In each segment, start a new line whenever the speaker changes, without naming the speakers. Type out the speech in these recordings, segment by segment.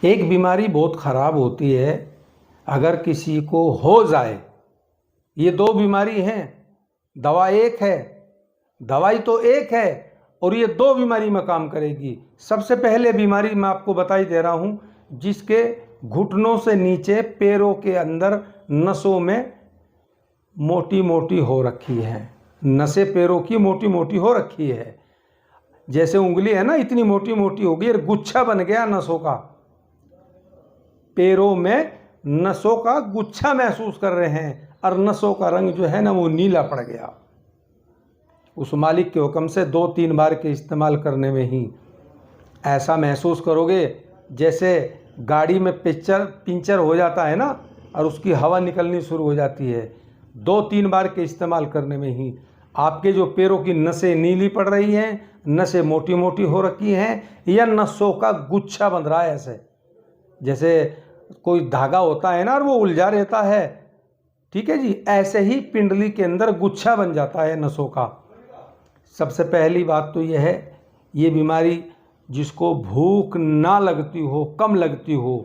एक बीमारी बहुत ख़राब होती है अगर किसी को हो जाए। ये दो बीमारी हैं, दवा एक है, दवाई तो एक है और ये दो बीमारी में काम करेगी। सबसे पहले बीमारी मैं आपको बताई दे रहा हूँ, जिसके घुटनों से नीचे पैरों के अंदर नसों में मोटी मोटी हो रखी है। नसें पैरों की मोटी मोटी हो रखी है, जैसे उंगली है ना, इतनी मोटी मोटी हो गई और गुच्छा बन गया नसों का। पैरों में नसों का गुच्छा महसूस कर रहे हैं और नसों का रंग जो है ना वो नीला पड़ गया। उस मालिक के हुक्म से 2-3 बार के इस्तेमाल करने में ही ऐसा महसूस करोगे जैसे गाड़ी में पिंचर हो जाता है ना और उसकी हवा निकलनी शुरू हो जाती है। 2-3 बार के इस्तेमाल करने में ही आपके जो पैरों की नसें नीली पड़ रही हैं, नसें मोटी मोटी हो रखी हैं, या नसों का गुच्छा बन रहा है, ऐसे जैसे कोई धागा होता है ना और वो उलझा रहता है, ठीक है जी, ऐसे ही पिंडली के अंदर गुच्छा बन जाता है नसों का। सबसे पहली बात तो यह है, ये बीमारी जिसको भूख ना लगती हो, कम लगती हो,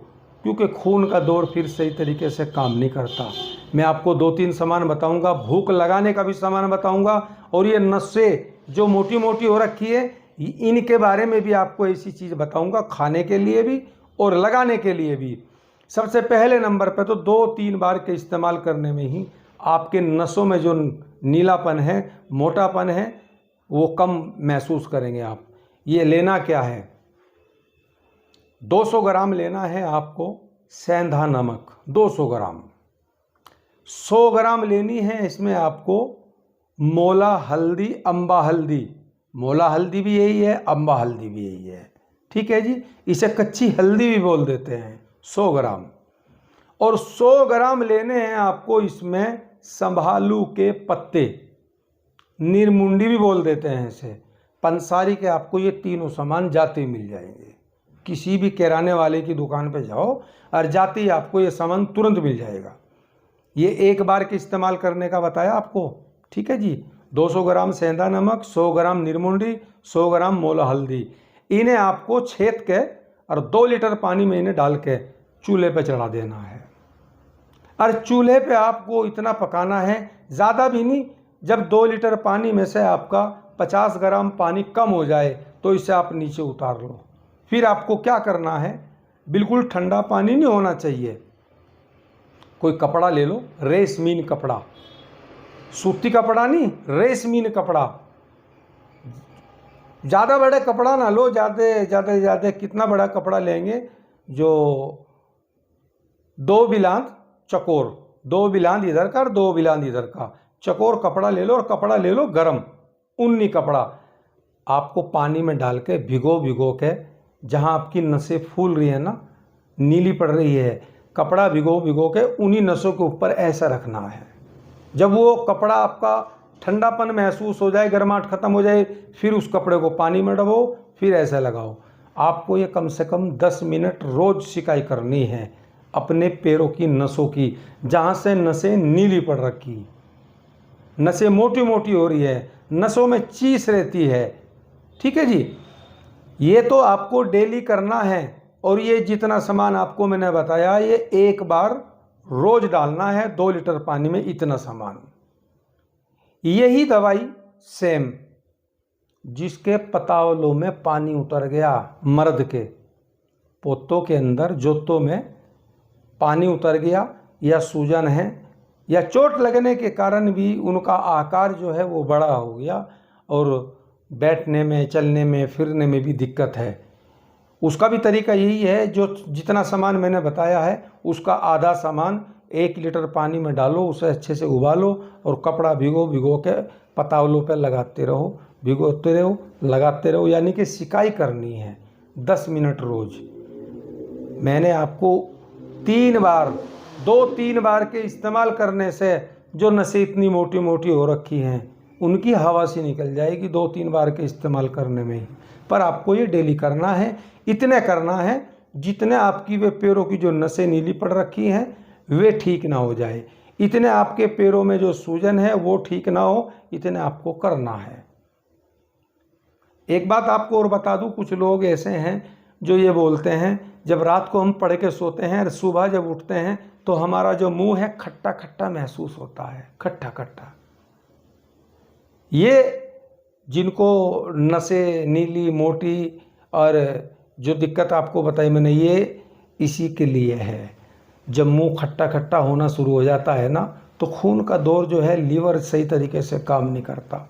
क्योंकि खून का दौर फिर सही तरीके से काम नहीं करता। मैं आपको 2-3 सामान बताऊंगा, भूख लगाने का भी सामान बताऊंगा, और ये नसें जो मोटी मोटी हो रखी है इनके बारे में भी आपको ऐसी चीज़ बताऊंगा, खाने के लिए भी और लगाने के लिए भी। सबसे पहले नंबर पे तो 2-3 बार के इस्तेमाल करने में ही आपके नसों में जो नीलापन है, मोटापन है, वो कम महसूस करेंगे आप। ये लेना क्या है, 200 ग्राम लेना है आपको सेंधा नमक, 200 ग्राम। 100 ग्राम लेनी है इसमें आपको मोला हल्दी, अम्बा हल्दी। मोला हल्दी भी यही है, अम्बा हल्दी भी यही है, ठीक है जी, इसे कच्ची हल्दी भी बोल देते हैं। 100 ग्राम। और 100 ग्राम लेने हैं आपको इसमें संभालू के पत्ते, नीरमुंडी भी बोल देते हैं इसे, पंसारी के। आपको ये तीनों सामान जाते ही मिल जाएंगे, किसी भी किराने वाले की दुकान पे जाओ और जाते ही आपको ये सामान तुरंत मिल जाएगा। ये एक बार के इस्तेमाल करने का बताया आपको, ठीक है जी। 200 ग्राम सेंधा नमक, 100 ग्राम नीरमुंडी, 100 ग्राम मोला हल्दी। इन्हें आपको छेद के और 2 लीटर पानी में इन्हें डाल के चूल्हे पे चढ़ा देना है। और चूल्हे पे आपको इतना पकाना है, ज़्यादा भी नहीं। जब 2 लीटर पानी में से आपका 50 ग्राम पानी कम हो जाए तो इसे आप नीचे उतार लो। फिर आपको क्या करना है, बिल्कुल ठंडा पानी नहीं होना चाहिए। कोई कपड़ा ले लो, रेशमीन कपड़ा, सूती कपड़ा नहीं, रेशमीन कपड़ा। ज़्यादा बड़े कपड़ा ना लो, ज़्यादा कितना बड़ा कपड़ा लेंगे, जो 2 बिलांद चकोर, 2 बिलांद इधर का और 2 बिलांद इधर का चकोर कपड़ा ले लो। और कपड़ा ले लो गरम ऊनी कपड़ा। आपको पानी में डाल के भिगो के, जहाँ आपकी नसें फूल रही है ना, नीली पड़ रही है, कपड़ा भिगो के उन्हीं नसों के ऊपर ऐसा रखना है। जब वो कपड़ा आपका ठंडापन महसूस हो जाए, गर्माहट खत्म हो जाए, फिर उस कपड़े को पानी में डबो, फिर ऐसे लगाओ। आपको ये कम से कम 10 मिनट रोज सिकाई करनी है अपने पैरों की नसों की, जहाँ से नसें नीली पड़ रखी, नसें मोटी मोटी हो रही है, नसों में चीस रहती है, ठीक है जी। ये तो आपको डेली करना है। और ये जितना सामान आपको मैंने बताया, ये एक बार रोज डालना है 2 लीटर पानी में, इतना सामान। यही दवाई सेम, जिसके पतावलों में पानी उतर गया, मर्द के पोतों के अंदर जोतों में पानी उतर गया, या सूजन है, या चोट लगने के कारण भी उनका आकार जो है वो बड़ा हो गया और बैठने में, चलने में, फिरने में भी दिक्कत है, उसका भी तरीका यही है। जो जितना सामान मैंने बताया है उसका आधा सामान 1 लीटर पानी में डालो, उसे अच्छे से उबालो और कपड़ा भिगो के पतावलों पर लगाते रहो, भिगोते रहो, लगाते रहो, यानी कि सिकाई करनी है 10 मिनट रोज। मैंने आपको 2-3 बार के इस्तेमाल करने से जो नसें इतनी मोटी मोटी हो रखी हैं उनकी हवा सी निकल जाएगी 2-3 बार के इस्तेमाल करने में ही। पर आपको ये डेली करना है, इतने करना है जितने आपकी वे पैरों की जो नसें नीली पड़ रखी हैं वे ठीक ना हो जाए, इतने आपके पैरों में जो सूजन है वो ठीक ना हो, इतने आपको करना है। एक बात आपको और बता दूं, कुछ लोग ऐसे हैं जो ये बोलते हैं, जब रात को हम पढ़ के सोते हैं और सुबह जब उठते हैं तो हमारा जो मुंह है खट्टा खट्टा महसूस होता है, खट्टा खट्टा। ये जिनको नसें नीली मोटी और जो दिक्कत आपको बताई मैंने, ये इसी के लिए है। जब मुंह खट्टा खट्टा होना शुरू हो जाता है ना, तो खून का दौर जो है, लीवर सही तरीके से काम नहीं करता।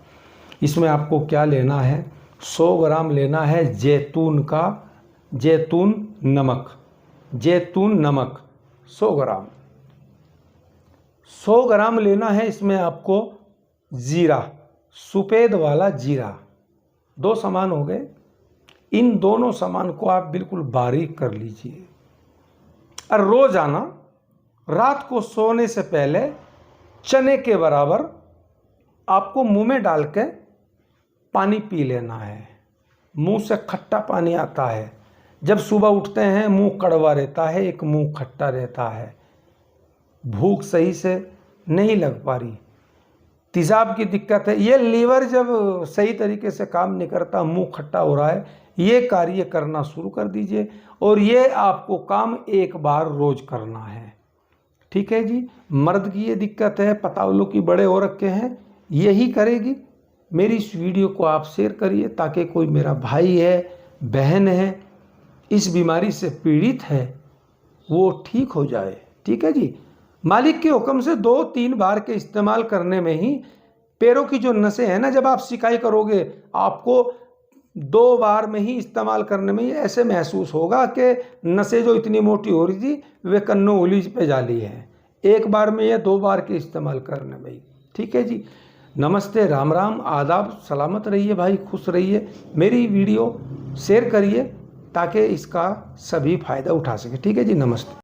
इसमें आपको क्या लेना है, 100 ग्राम लेना है जैतून नमक, जैतून नमक 100 ग्राम। 100 ग्राम लेना है इसमें आपको जीरा, सफ़ेद वाला जीरा। 2 सामान हो गए। इन दोनों सामान को आप बिल्कुल बारीक कर लीजिए और रोजाना रात को सोने से पहले चने के बराबर आपको मुंह में डाल के पानी पी लेना है। मुंह से खट्टा पानी आता है। जब सुबह उठते हैं मुंह कड़वा रहता है, एक मुंह खट्टा रहता है, भूख सही से नहीं लग पा रही, तेजाब की दिक्कत है, ये लीवर जब सही तरीके से काम नहीं करता, मुंह खट्टा हो रहा है, ये कार्य करना शुरू कर दीजिए। और ये आपको काम 1 बार रोज करना है, ठीक है जी। मर्द की ये दिक्कत है, पतावलों की बड़े हो रखे हैं, यही करेगी। मेरी इस वीडियो को आप शेयर करिए ताकि कोई मेरा भाई है, बहन है, इस बीमारी से पीड़ित है, वो ठीक हो जाए, ठीक है जी। मालिक के हुक्म से 2-3 बार के इस्तेमाल करने में ही पैरों की जो नसें हैं ना, जब आप सिकाई करोगे आपको 2 बार में ही इस्तेमाल करने में ही ऐसे महसूस होगा कि नसें जो इतनी मोटी हो रही थी वे कन्नों उंगली पे जाली है। 1 बार में या 2 बार के इस्तेमाल करने में ही, ठीक है जी। नमस्ते, राम राम, आदाब, सलामत रहिए भाई, खुश रहिए। मेरी वीडियो शेयर करिए ताकि इसका सभी फ़ायदा उठा सके, ठीक है जी। नमस्ते।